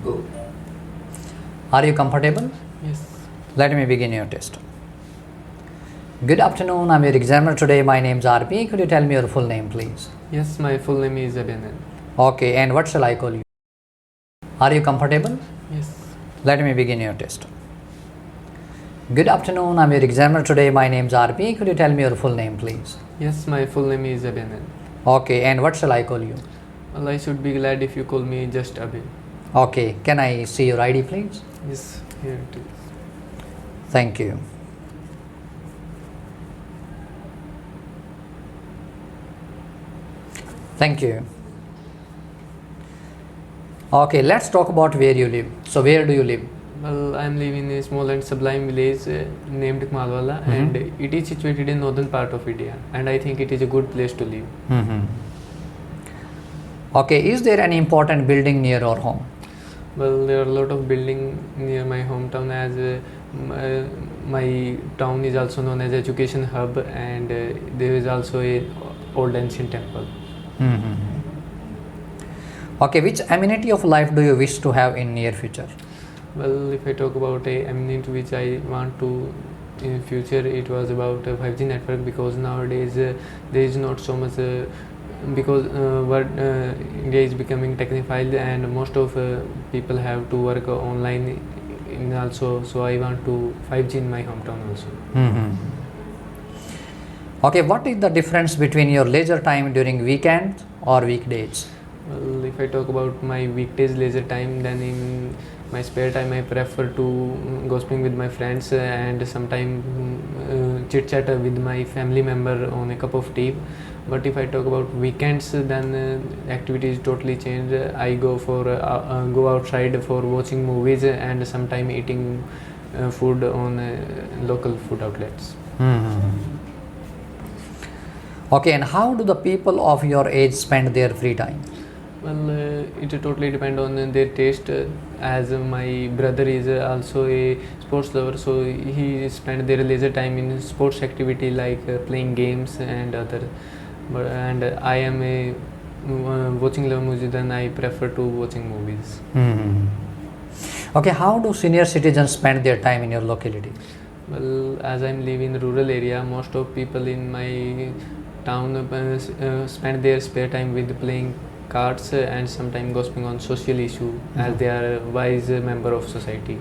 Go. Are you comfortable? Yes. Let me begin your test. Good afternoon, I'm your examiner today. My name is RP. Could you tell me your full name, please? Yes, my full name is Abhinand. Okay, and what shall I call you? Are you comfortable? Yes. Let me begin your test. Good afternoon, I'm your examiner today. My name is RP. Could you tell me your full name, please? Yes, my full name is Abhinand. Okay, and what shall I call you? Well, I should be glad if you call me just Abhi. Okay, can I see your ID, please? Yes, here it is. Thank you. Thank you. Okay, let's talk about where you live. So, where do you live? Well, I am living in a small and sublime village named Malwala, and it is situated in northern part of India, and I think it is a good place to live. Okay, is there any important building near your home? Well, there are a lot of buildings near my hometown, as my town is also known as education hub, and there is also a old ancient temple. Okay, which amenity of life do you wish to have in near future? Well, if I talk about a amenity which I want to in future, it was about a 5G network, because nowadays there is not so much because India is becoming technophile, and most of people have to work online in also, so I want to 5G in my hometown also. Okay, what is the difference between your leisure time during weekends or weekdays? Well, if I talk about my weekdays leisure time, then in my spare time I prefer to gossiping with my friends and sometimes chit chat with my family member on a cup of tea. But if I talk about weekends, then activities totally change. I go for go outside for watching movies and sometimes eating food on local food outlets. Okay, and how do the people of your age spend their free time? Well, it totally depends on their taste. As my brother is also a sports lover, so he spend their leisure time in sports activity like playing games and other. And I am a watching love movies, then I prefer to watching movies. Okay, how do senior citizens spend their time in your locality? Well, as I'm living in rural area, most of people in my town spend their spare time with playing cards and sometimes gossiping on social issue, as they are a wise member of society.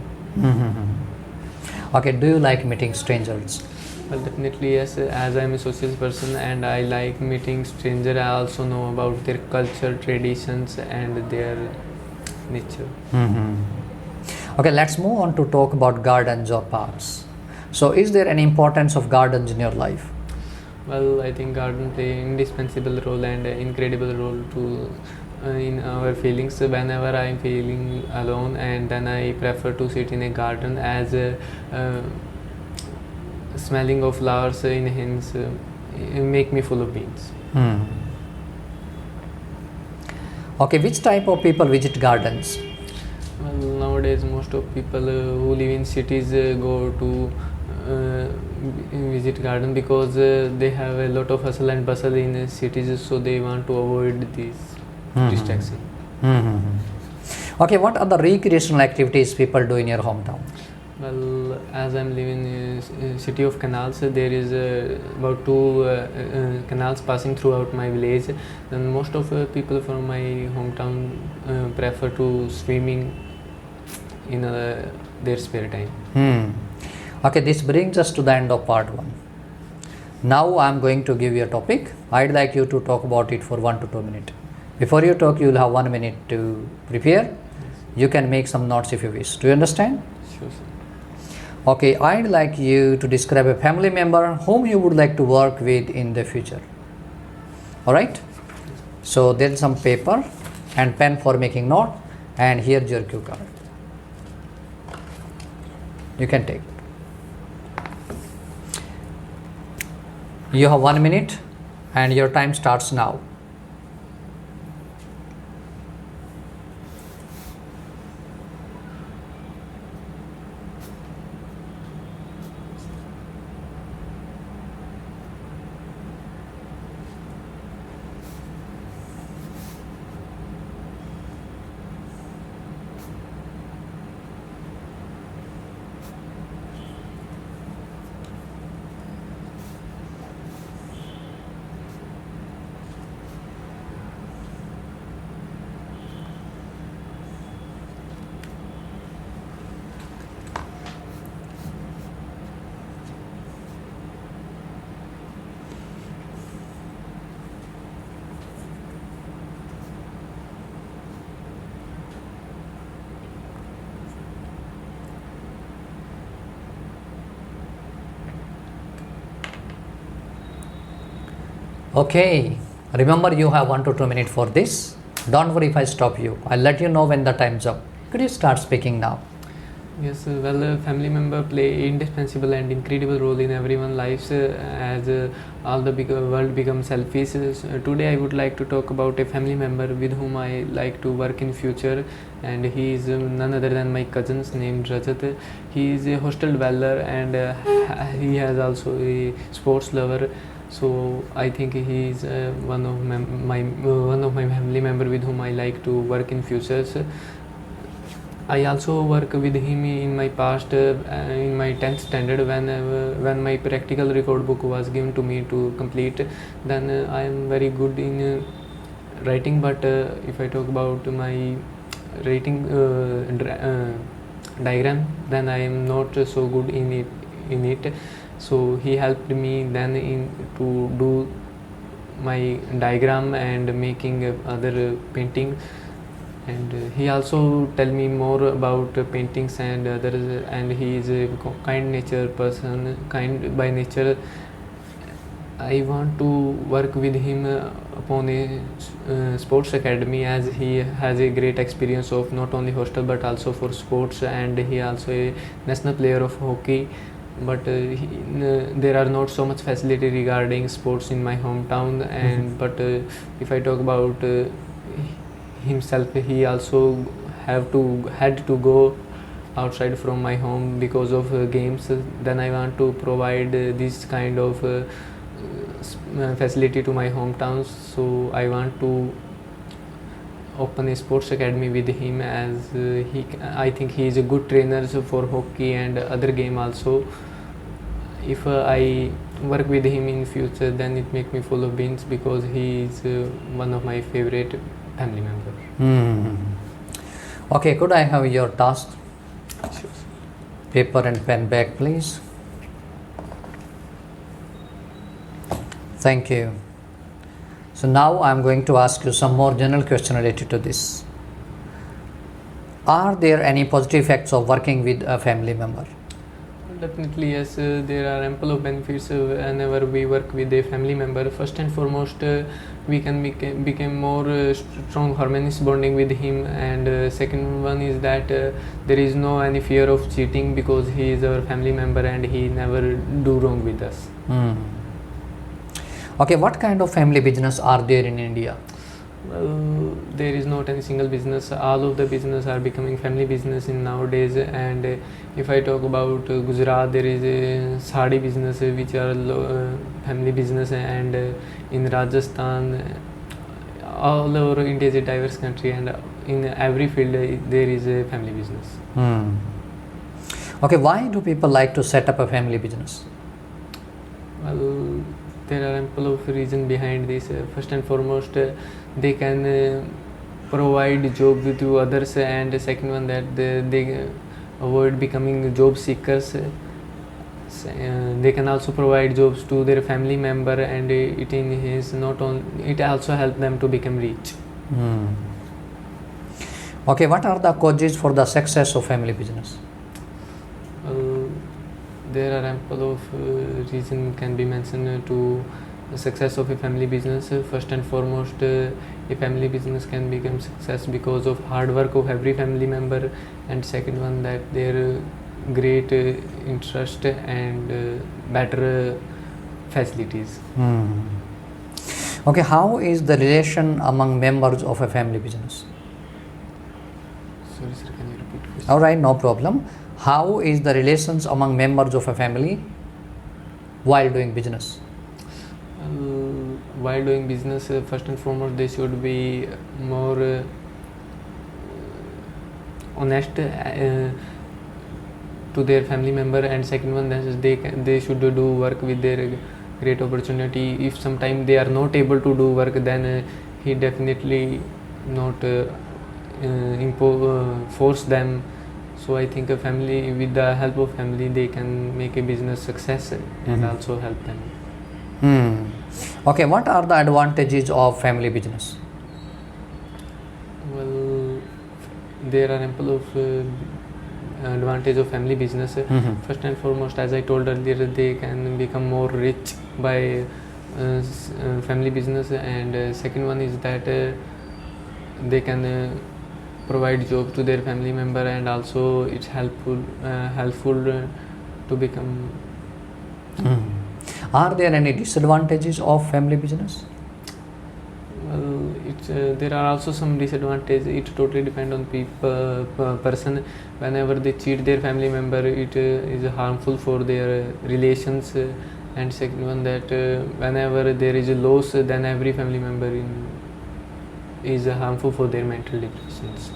Okay, do you like meeting strangers? Well, definitely yes, as I'm a social person and I like meeting stranger. I also know about their culture, traditions and their nature. Okay, let's move on to talk about gardens or parks. So, is there any importance of gardens in your life? Well, I think garden play indispensable role and incredible role to in our feelings. Whenever I am feeling alone, and then I prefer to sit in a garden, as smelling of flowers in hands make me full of beans. Okay, which type of people visit gardens? Well, nowadays most of people who live in cities go to visit garden, because they have a lot of hustle and bustle in cities, so they want to avoid these distraction. Okay, what are the recreational activities people do in your hometown? Well, as I'm living in a city of canals, there is about two canals passing throughout my village. Then most of people from my hometown prefer to swimming in their spare time. Okay, this brings us to the end of part 1. Now I am going to give you a topic. I'd like you to talk about it for 1 to 2 minutes. Before you talk, you will have 1 minute to prepare. You can make some notes if you wish. Do you understand? Sure, sir. Okay, I'd like you to describe a family member whom you would like to work with in the future. Alright? So there is some paper and pen for making note, and here's your cue card. You can take it. You have 1 minute and your time starts now. Okay, remember you have 1 to 2 minutes for this. Don't worry if I stop you. I'll let you know when the time's up. Could you start speaking now? Yes, well, family member play indispensable and incredible role in everyone's lives as all the world becomes selfish. Today I would like to talk about a family member with whom I like to work in future, and he is none other than my cousin's named Rajat. He is a hostel dweller, and he has also a sports lover. So I think he is one of my family member with whom I like to work in futures. I also work with him in my past in my 10th standard when my practical record book was given to me to complete. Then I am very good in writing, but if I talk about my writing diagram, then I am not so good in it. So he helped me then in to do my diagram and making other paintings, and he also tell me more about paintings and others, and he is a kind nature person, kind by nature. I want to work with him upon a sports academy, as he has a great experience of not only hostel but also for sports, and he also a national player of hockey. But there are not so much facility regarding sports in my hometown, and but if I talk about himself, he also had to go outside from my home because of games. Then I want to provide this kind of facility to my hometowns, so I want to open a sports academy with him, as I think he is a good trainer for hockey and other game also. If I work with him in future, then it make me full of beans, because he is one of my favorite family member. Okay, could I have your task? Sure. Paper and pen back, please. Thank you. So now I am going to ask you some more general question related to this. Are there any positive effects of working with a family member? Definitely, yes. There are ample of benefits whenever we work with a family member. First and foremost, we can become more strong harmonious bonding with him, and second one is that there is no any fear of cheating, because he is our family member and he never do wrong with us. Okay, what kind of family business are there in India? Well, there is not any single business. All of the business are becoming family business in nowadays. And if I talk about Gujarat, there is a sari business which are family business, and in Rajasthan, all over India is a diverse country, and in every field there is a family business. Okay, why do people like to set up a family business? Well, there are ample of reasons behind this. First and foremost, they can provide job to others, and second one, that they avoid becoming job seekers. They can also provide jobs to their family member, and it also help them to become rich. Okay, what are the causes for the success of family business? There are ample of reasons can be mentioned to the success of a family business. First and foremost, a family business can become success because of hard work of every family member, and second one, that their great interest and better facilities. Okay, how is the relation among members of a family business? Sorry, sir, can you repeat question? All right, no problem. How is the relations among members of a family while doing business? While doing business, first and foremost, they should be more honest to their family member, and second one, that is they should do work with their great opportunity. If sometime they are not able to do work, then he definitely not force them. So I think a family, with the help of family, they can make a business success and also help them. Okay, what are the advantages of family business? Well, there are ample of advantage of family business. First and foremost, as I told earlier, they can become more rich by family business, and second one is that they can provide job to their family member, and also it's helpful to become. Are there any disadvantages of family business? Well, there are also some disadvantages. It totally depends on person. Whenever they cheat their family member, it is harmful for their relations. And second one, that whenever there is a loss, then every family member is harmful for their mental depressions.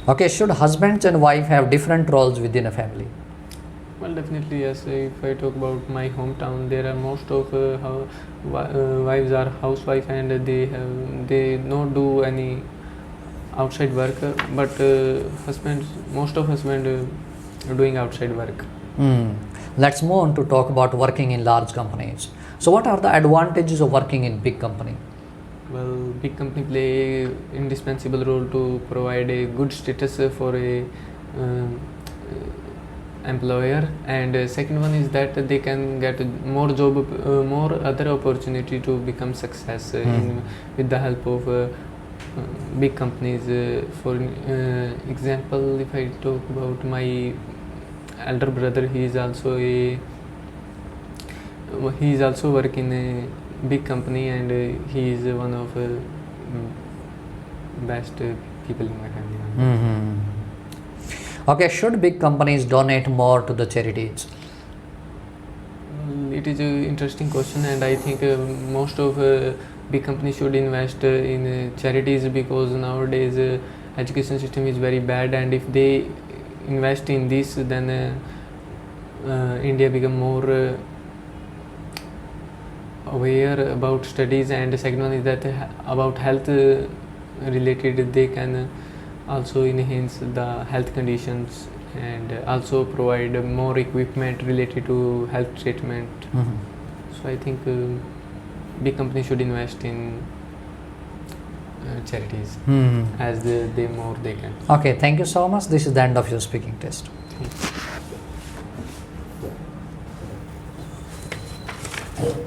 Okay, should husbands and wife have different roles within a family? Well, definitely yes. If I talk about my hometown, there are most of wives are housewife, and they not do any outside work, but most of husband doing outside work. Let's move on to talk about working in large companies. So what are the advantages of working in big company? Well, big company play indispensable role to provide a good status for a employer, and second one is that they can get more other opportunity to become success with the help of big companies. For example, if I talk about my elder brother, he is also working in a big company, and he is one of best people in my family. Okay, should big companies donate more to the charities? It is an interesting question, and I think most of big companies should invest in charities, because nowadays education system is very bad, and if they invest in this, then India become more aware about studies, and the second one is that about health related, they can also enhance the health conditions, and also provide more equipment related to health treatment. So I think big companies should invest in charities as they more they can. Okay, thank you so much. This is the end of your speaking test. Thank you.